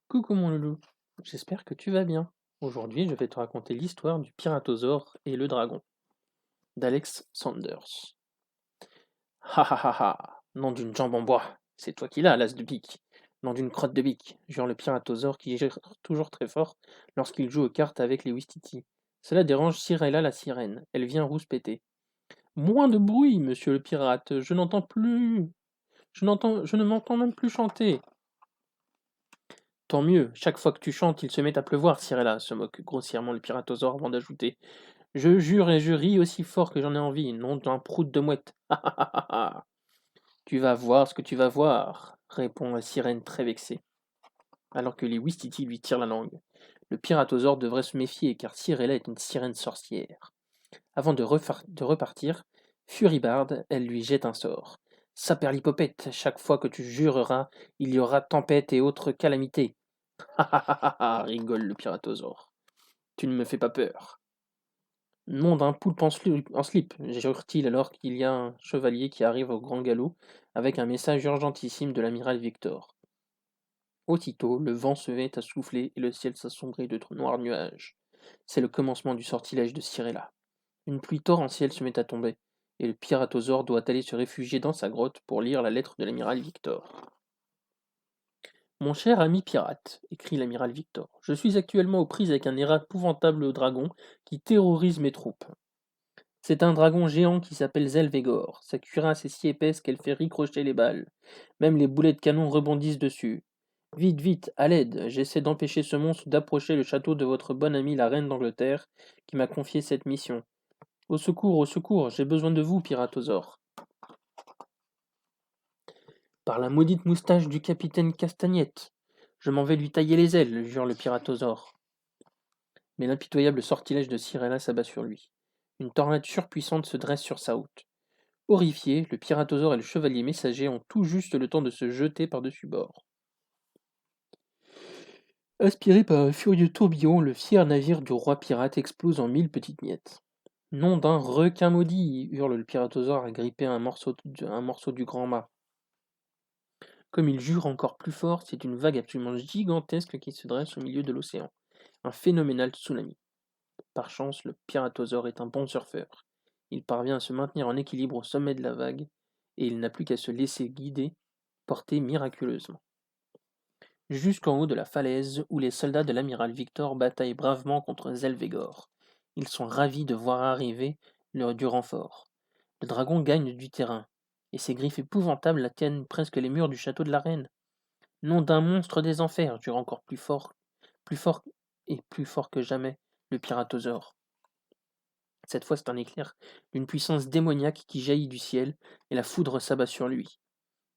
Coucou mon loulou, j'espère que tu vas bien. Aujourd'hui, je vais te raconter l'histoire du Piratosaure et le dragon, d'Alex Sanders. Ha ha ha ha, nom d'une jambe en bois, c'est toi qui l'as, l'as de pique. Nom d'une crotte de bique, jure le Piratosaure qui gère toujours très fort lorsqu'il joue aux cartes avec les Wistiti. Cela dérange Cirella la sirène, elle vient rouspéter. Moins de bruit, monsieur le pirate, je n'entends plus. Je ne m'entends même plus chanter. Tant mieux, chaque fois que tu chantes, il se met à pleuvoir, Cirella, se moque grossièrement le piratosaure avant d'ajouter. Je jure et je ris aussi fort que j'en ai envie, nom d'un prout de mouette. Ha ha ha ha ha. Tu vas voir ce que tu vas voir, répond la sirène très vexée, alors que les Wistiti lui tirent la langue. Le piratosaure devrait se méfier, car Cirella est une sirène sorcière. Avant de repartir, furibarde, elle lui jette un sort. Saperlipopette, chaque fois que tu jureras, il y aura tempête et autres calamités. Ha ha ha ha ha, rigole le piratosaure. Tu ne me fais pas peur. Nom d'un poulpe en slip, jure-t-il alors qu'il y a un chevalier qui arrive au grand galop avec un message urgentissime de l'amiral Victor. Aussitôt, le vent se met à souffler et le ciel s'assombrit de noirs nuages. C'est le commencement du sortilège de Cirella. Une pluie torrentielle se met à tomber, et le piratosaure doit aller se réfugier dans sa grotte pour lire la lettre de l'amiral Victor. Mon cher ami pirate, écrit l'amiral Victor, je suis actuellement aux prises avec un épouvantable dragon qui terrorise mes troupes. C'est un dragon géant qui s'appelle Zelvegor. Sa cuirasse est si épaisse qu'elle fait ricocher les balles. Même les boulets de canon rebondissent dessus. Vite, vite, à l'aide, j'essaie d'empêcher ce monstre d'approcher le château de votre bonne amie la reine d'Angleterre, qui m'a confié cette mission. Au secours, j'ai besoin de vous, piratosaure. Par la maudite moustache du capitaine Castagnette. Je m'en vais lui tailler les ailes, jure le piratosaure. Mais l'impitoyable sortilège de Cirella s'abat sur lui. Une tornade surpuissante se dresse sur sa route. Horrifiés, le piratosaure et le chevalier messager ont tout juste le temps de se jeter par-dessus bord. Aspiré par un furieux tourbillon, le fier navire du roi pirate explose en 1000 petites miettes. Nom d'un requin maudit, hurle le piratosaure agrippé à un morceau du grand mât. Comme il jure encore plus fort, c'est une vague absolument gigantesque qui se dresse au milieu de l'océan. Un phénoménal tsunami. Par chance, le piratosaure est un bon surfeur. Il parvient à se maintenir en équilibre au sommet de la vague, et il n'a plus qu'à se laisser guider, porter miraculeusement. Jusqu'en haut de la falaise où les soldats de l'amiral Victor bataillent bravement contre Zelvegor. Ils sont ravis de voir arriver du renfort. Le dragon gagne du terrain, et ses griffes épouvantables atteignent presque les murs du château de la reine. Nom d'un monstre des enfers, jure encore plus fort et plus fort que jamais, le piratosaure. Cette fois, c'est un éclair d'une puissance démoniaque qui jaillit du ciel, et la foudre s'abat sur lui.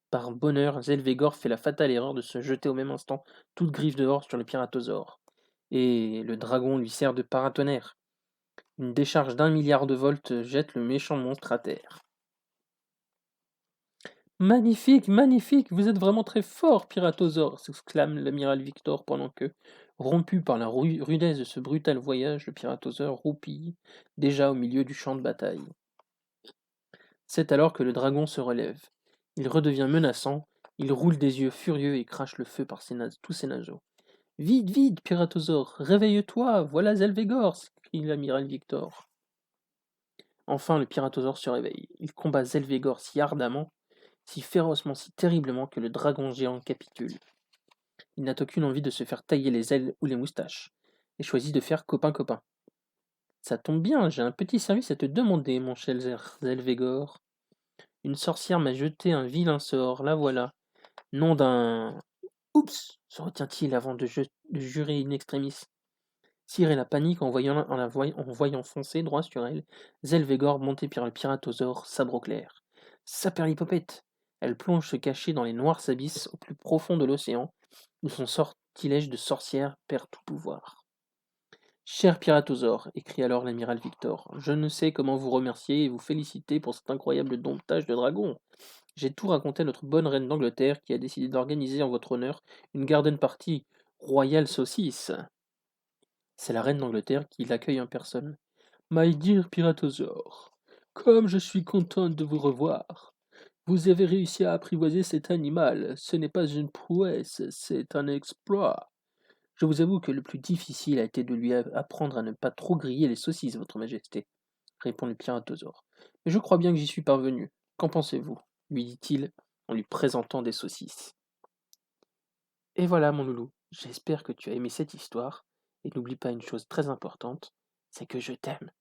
Par bonheur, Zelvegor fait la fatale erreur de se jeter au même instant, toute griffe dehors sur le piratosaure. Et le dragon lui sert de paratonnerre. Une décharge d'1 milliard de volts jette le méchant monstre à terre. Magnifique, magnifique, vous êtes vraiment très fort, piratosaure, s'exclame l'amiral Victor pendant que, rompu par la rudesse de ce brutal voyage, le piratosaure roupille, déjà au milieu du champ de bataille. C'est alors que le dragon se relève. Il redevient menaçant, il roule des yeux furieux et crache le feu par tous ses nageaux. Vite, vite, piratosaure, réveille-toi, voilà Zelvegor, s'écrie l'amiral Victor. Enfin, le piratosaure se réveille. Il combat Zelvegor si ardemment, si férocement, si terriblement que le dragon géant capitule. Il n'a aucune envie de se faire tailler les ailes ou les moustaches, et choisit de faire copain-copain. Ça tombe bien, j'ai un petit service à te demander, mon cher Zelvegor. Une sorcière m'a jeté un vilain sort, la voilà. Nom d'un... Oups, se retient-il avant de jurer in extremis. Cyril la panique en voyant foncer droit sur elle, Zelvegor monté par le piratosaure, sabre au clair. Saperlipopette! Elle plonge se cacher dans les noirs abysses au plus profond de l'océan, où son sortilège de sorcière perd tout pouvoir. Cher piratosaure, écrit alors l'amiral Victor, je ne sais comment vous remercier et vous féliciter pour cet incroyable domptage de dragon. J'ai tout raconté à notre bonne reine d'Angleterre qui a décidé d'organiser en votre honneur une garden party royale saucisse. C'est la reine d'Angleterre qui l'accueille en personne. My dear Piratosaure, comme je suis contente de vous revoir. Vous avez réussi à apprivoiser cet animal. Ce n'est pas une prouesse, c'est un exploit. Je vous avoue que le plus difficile a été de lui apprendre à ne pas trop griller les saucisses, votre majesté, répond le Piratosaure. Mais je crois bien que j'y suis parvenu. Qu'en pensez-vous? Lui dit-il en lui présentant des saucisses. Et voilà, mon loulou, j'espère que tu as aimé cette histoire, et n'oublie pas une chose très importante, c'est que je t'aime.